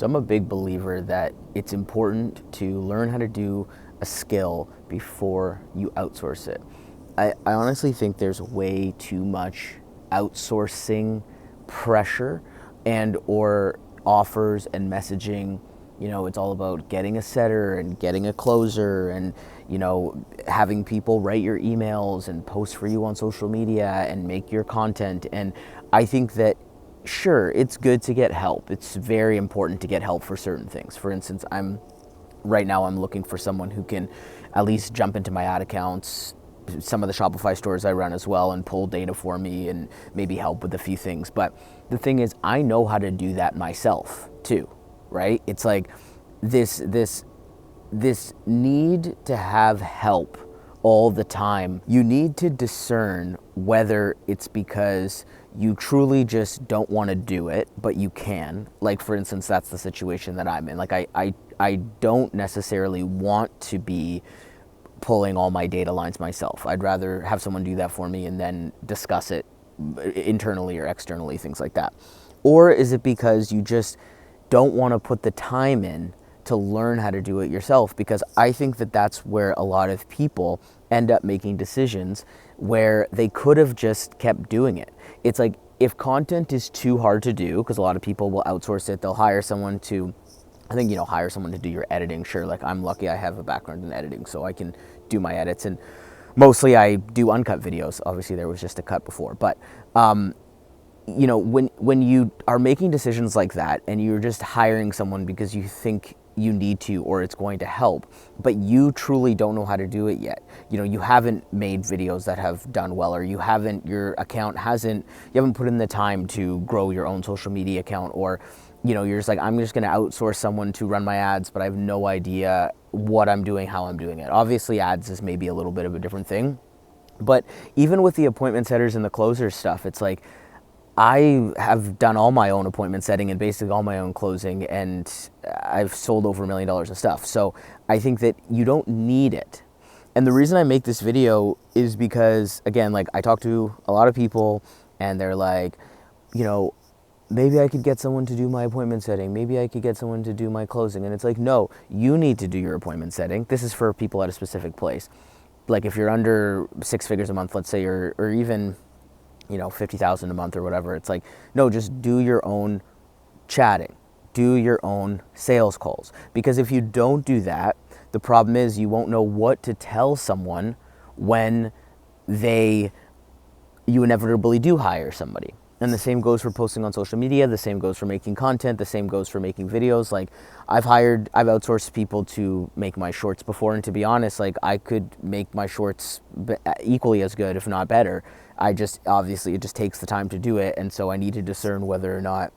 So I'm a big believer that it's important to learn how to do a skill before you outsource it. I honestly think there's way too much outsourcing pressure and or offers and messaging. It's all about getting a setter and getting a closer and, having people write your emails and post for you on social media and make your content. And I think that, sure, it's good to get help. It's very important to get help for certain things. For instance, right now I'm looking for someone who can at least jump into my ad accounts, some of the Shopify stores I run as well, and pull data for me and maybe help with a few things. But the thing is, I know how to do that myself too, right? It's like this need to have help all the time. You need to discern whether it's because you truly just don't want to do it, but you can. Like, for instance, that's the situation that I'm in. Like, I don't necessarily want to be pulling all my data lines myself. I'd rather have someone do that for me and then discuss it internally or externally, things like that. Or is it because you just don't want to put the time in to learn how to do it yourself? Because I think that that's where a lot of people end up making decisions where they could have just kept doing it. It's like, if content is too hard to do, because a lot of people will outsource it, they'll hire someone to, hire someone to do your editing. Sure, like, I'm lucky I have a background in editing, so I can do my edits, and mostly I do uncut videos. Obviously there was just a cut before, but when you are making decisions like that and you're just hiring someone because you think you need to or it's going to help, but you truly don't know how to do it yet. You haven't made videos that have done well, or you haven't put in the time to grow your own social media account, or you're just like, I'm just going to outsource someone to run my ads, but I have no idea what I'm doing, how I'm doing it. Obviously ads is maybe a little bit of a different thing, but even with the appointment setters and the closers stuff, it's like, I have done all my own appointment setting and basically all my own closing, and I've sold over $1 million of stuff. So I think that you don't need it. And the reason I make this video is because, again, like, I talk to a lot of people and they're like, maybe I could get someone to do my appointment setting. Maybe I could get someone to do my closing. And it's like, no, you need to do your appointment setting. This is for people at a specific place. Like, if you're under 6 figures a month, let's say, or even, 50,000 a month or whatever, it's like, no, just do your own chatting, do your own sales calls. Because if you don't do that, the problem is you won't know what to tell someone when you inevitably do hire somebody. And the same goes for posting on social media, the same goes for making content, the same goes for making videos. Like, I've outsourced people to make my shorts before, and to be honest, like, I could make my shorts equally as good, if not better. Obviously, it just takes the time to do it, and so I need to discern whether or not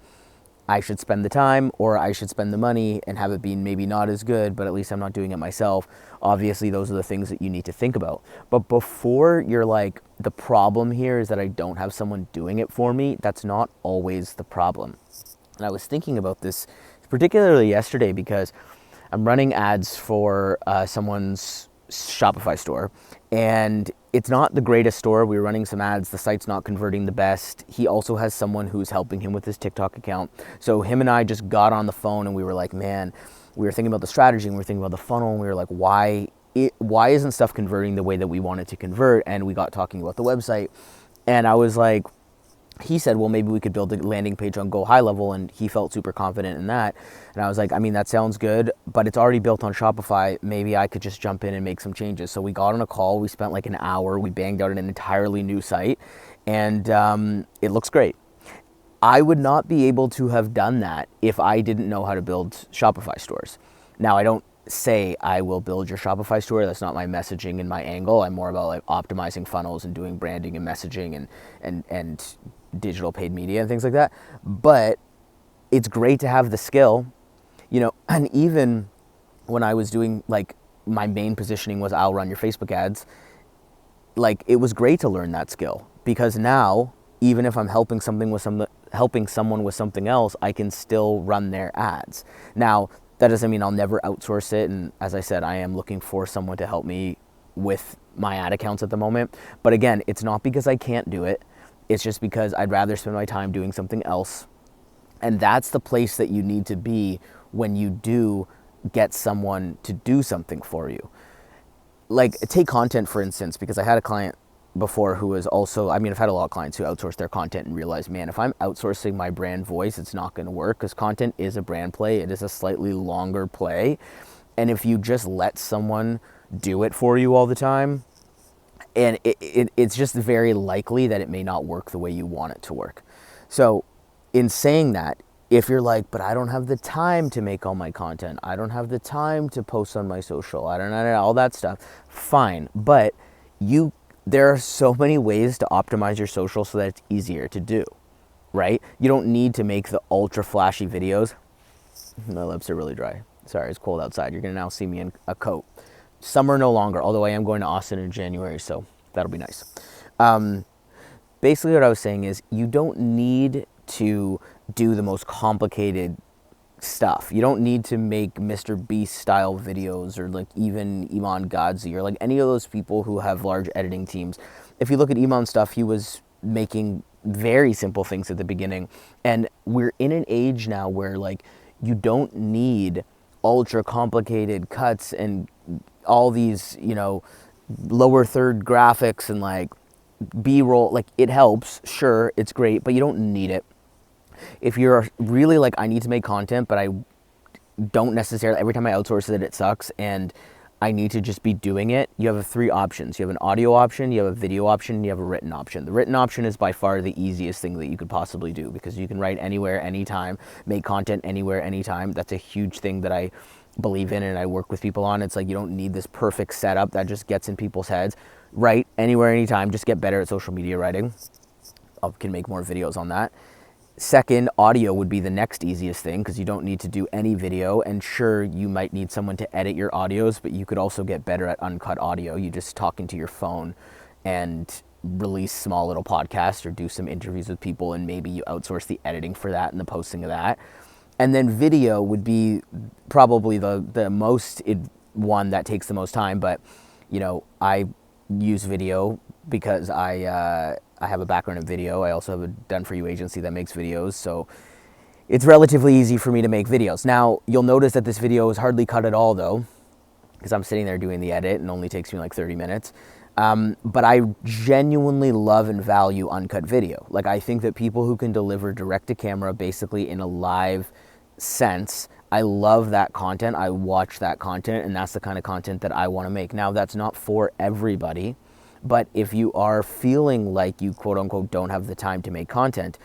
I should spend the time or I should spend the money and have it be maybe not as good, but at least I'm not doing it myself. Obviously, those are the things that you need to think about. But before you're like, the problem here is that I don't have someone doing it for me, that's not always the problem. And I was thinking about this particularly yesterday because I'm running ads for someone's Shopify store, and it's not the greatest store. We were running some ads, the site's not converting the best. He also has someone who's helping him with his TikTok account. So him and I just got on the phone and we were like, man, we were thinking about the strategy and we were thinking about the funnel, and we were like, why isn't stuff converting the way that we want it to convert? And we got talking about the website, and I was like, he said, well, maybe we could build a landing page on Go High Level, and he felt super confident in that. And I was like, that sounds good, but it's already built on Shopify. Maybe I could just jump in and make some changes. So we got on a call, we spent like an hour, we banged out an entirely new site, and it looks great. I would not be able to have done that if I didn't know how to build Shopify stores. Now, I don't say I will build your Shopify store. That's not my messaging and my angle. I'm more about like optimizing funnels and doing branding and messaging and digital paid media and things like that. But it's great to have the skill, and even when I was doing, like, my main positioning was I'll run your Facebook ads, like, it was great to learn that skill, because now, even if I'm helping someone with something else, I can still run their ads. Now, that doesn't mean I'll never outsource it, and as I said, I am looking for someone to help me with my ad accounts at the moment. But again, it's not because I can't do it. It's just because I'd rather spend my time doing something else And that's the place that you need to be when you do get someone to do something for you. Like, take content, for instance, because I had a client before who was also, I mean, I've had a lot of clients who outsource their content and realize, man, if I'm outsourcing my brand voice, it's not going to work, because content is a brand play. It is a slightly longer play. And if you just let someone do it for you all the time, and it's just very likely that it may not work the way you want it to work. So in saying that, if you're like, but I don't have the time to make all my content, I don't have the time to post on my social, I don't know, all that stuff, fine. But there are so many ways to optimize your social so that it's easier to do, right? You don't need to make the ultra flashy videos. My lips are really dry. Sorry, it's cold outside. You're gonna now see me in a coat. Summer no longer, although I am going to Austin in January, so that'll be nice. Basically what I was saying is, you don't need to do the most complicated stuff. You don't need to make Mr. Beast style videos, or like even Iman Gadzhi, or like any of those people who have large editing teams. If you look at Iman's stuff, he was making very simple things at the beginning. And we're in an age now where like you don't need ultra complicated cuts and all these, lower third graphics and like B-roll. Like, it helps, sure, it's great, but you don't need it. If you're really like, I need to make content, but I don't necessarily, every time I outsource it, it sucks, and I need to just be doing it, you have 3 options. You have an audio option, you have a video option, and you have a written option. The written option is by far the easiest thing that you could possibly do, because you can write anywhere, anytime, make content anywhere, anytime. That's a huge thing that I believe in and I work with people on. It's like, you don't need this perfect setup that just gets in people's heads. Write anywhere, anytime, just get better at social media writing. I can make more videos on that. Second, audio would be the next easiest thing, because you don't need to do any video. And sure, you might need someone to edit your audios, but you could also get better at uncut audio. You just talk into your phone and release small little podcasts or do some interviews with people, and maybe you outsource the editing for that and the posting of that. And then video would be probably the most one that takes the most time. But, I use video because I have a background in video. I also have a done-for-you agency that makes videos, so it's relatively easy for me to make videos. Now, you'll notice that this video is hardly cut at all, though, because I'm sitting there doing the edit and only takes me like 30 minutes. But I genuinely love and value uncut video. Like, I think that people who can deliver direct to camera, basically in a live sense, I love that content. I watch that content, and that's the kind of content that I want to make. Now, that's not for everybody, but if you are feeling like you quote unquote don't have the time to make content,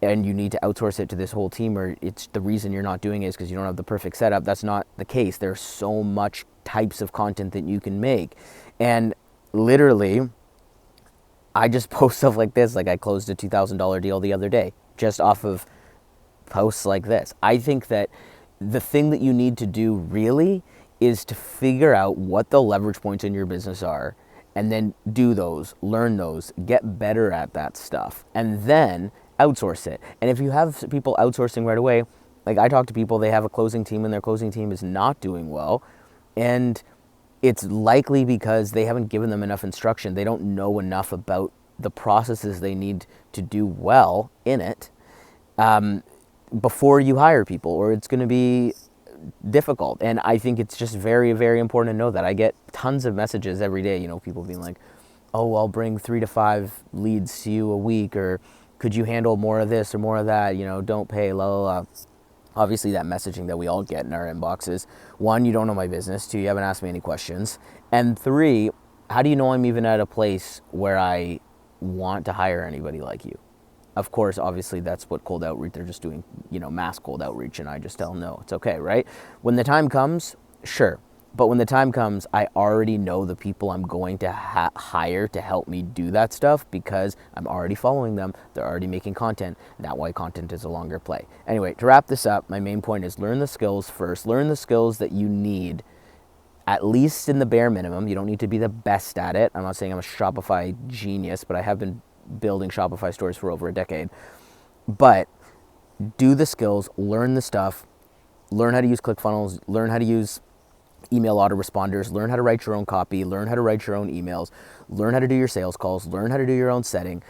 and you need to outsource it to this whole team, or it's the reason you're not doing it is because you don't have the perfect setup, that's not the case. There's so much types of content that you can make. And literally, I just post stuff like this. Like, I closed a $2,000 deal the other day just off of posts like this. I think that the thing that you need to do really is to figure out what the leverage points in your business are, and then do those, learn those, get better at that stuff, and then outsource it. And if you have people outsourcing right away, like, I talk to people, they have a closing team and their closing team is not doing well, and it's likely because they haven't given them enough instruction. They don't know enough about the processes they need to do well in it before you hire people, or it's going to be difficult. And I think it's just very, very important to know that. I get tons of messages every day, people being like, oh, I'll bring 3 to 5 leads to you a week, or could you handle more of this or more of that, don't pay, la la la. Obviously, that messaging that we all get in our inboxes, 1, you don't know my business, 2, you haven't asked me any questions, and 3, how do you know I'm even at a place where I want to hire anybody like you? Of course, obviously, that's what cold outreach, they're just doing, mass cold outreach, and I just tell them, no, it's okay, right? When the time comes, sure. But when the time comes, I already know the people I'm going to hire to help me do that stuff, because I'm already following them. They're already making content. That's why content is a longer play. Anyway, to wrap this up, my main point is learn the skills first. Learn the skills that you need, at least in the bare minimum. You don't need to be the best at it. I'm not saying I'm a Shopify genius, but I have been building Shopify stores for over a decade. But do the skills, learn the stuff, learn how to use ClickFunnels, learn how to use email autoresponders, learn how to write your own copy, learn how to write your own emails, learn how to do your sales calls, learn how to do your own setting.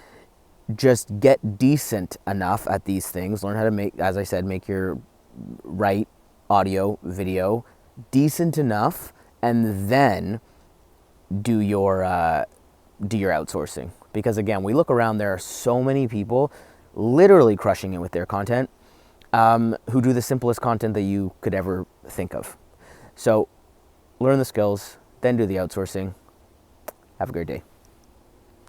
just get decent enough at these things. Learn how to make, as I said, make your right audio, video decent enough, and then do your outsourcing. Because again, we look around, there are so many people literally crushing it with their content, who do the simplest content that you could ever think of. So learn the skills, then do the outsourcing. Have a great day.